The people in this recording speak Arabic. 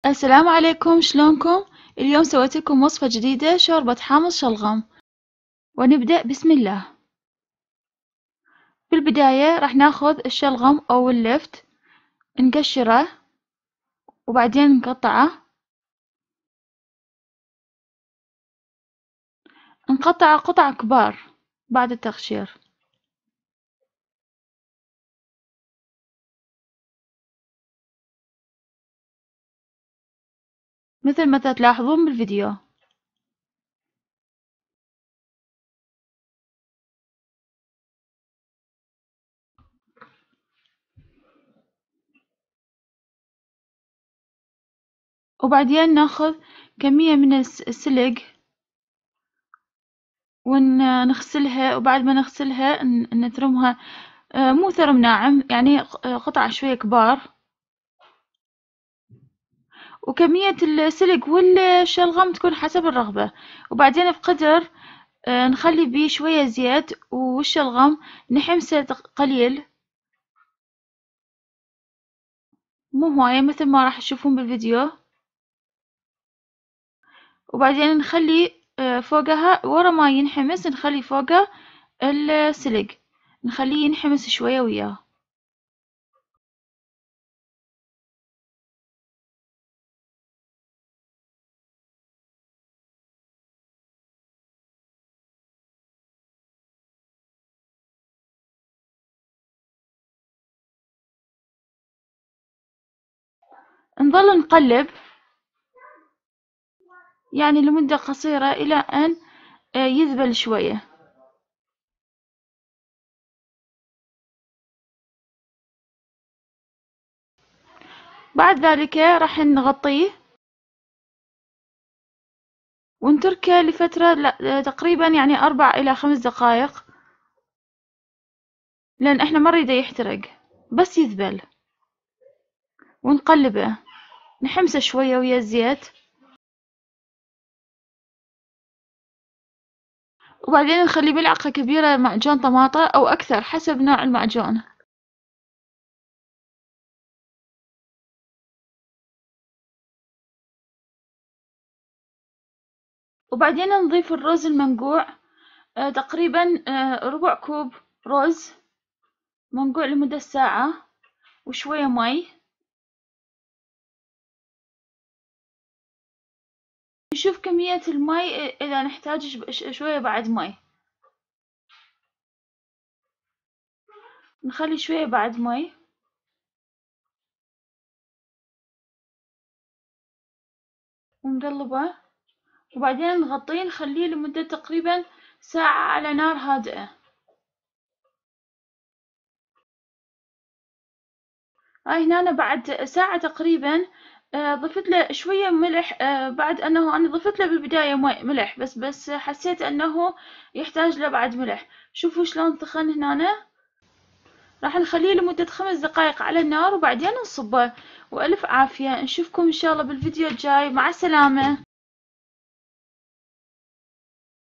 السلام عليكم، شلونكم؟ اليوم سويت لكم وصفة جديدة، شوربة حامص شلغم. ونبدأ بسم الله. بالبداية راح ناخذ الشلغم أو اللفت، نقشره وبعدين نقطعه قطع كبار بعد التقشير. مثل ما تلاحظون بالفيديو. وبعدين ناخذ كمية من السلق ونغسلها، وبعد ما نغسلها نثرمها، مو ثرم ناعم، يعني قطع شوية كبار. وكمية السلق والشلغم تكون حسب الرغبة. وبعدين بقدر نخلي بيه شوية زيت، والشلغم نحمسه قليل، مو هواية مثل ما راح تشوفون بالفيديو. وبعدين نخلي فوقها، ورا ما ينحمس نخلي فوقه السلق، نخليه ينحمس شوية وياه. نظل نقلب يعني لمدة قصيرة إلى أن يذبل شوية. بعد ذلك راح نغطيه ونتركه لفترة تقريبا يعني 4 إلى 5 دقائق، لأن احنا ما نريده يحترق، بس يذبل. ونقلبه، نحمسه شوية ويا الزيت. وبعدين نخلي ملعقة كبيرة معجون طماطة أو أكثر حسب نوع المعجون. وبعدين نضيف الرز المنقوع، تقريبا ربع كوب رز منقوع لمدة ساعة، وشوية مي. نشوف كمية المي إذا نحتاج شوية بعد مي، نخلي شوية بعد مي. ونقلبه، وبعدين نغطيه نخليه لمدة تقريبا ساعة على نار هادئة. هاي هنا أنا بعد ساعة تقريبا ضفت له شوية ملح، بعد أنه أنا ضفت له بالبداية ملح، بس حسيت أنه يحتاج له بعد ملح. شوفوا شلون ثخن هنا. راح نخليه لمدة 5 دقائق على النار، وبعدين نصبه. وألف عافية، نشوفكم إن شاء الله بالفيديو الجاي. مع السلامة.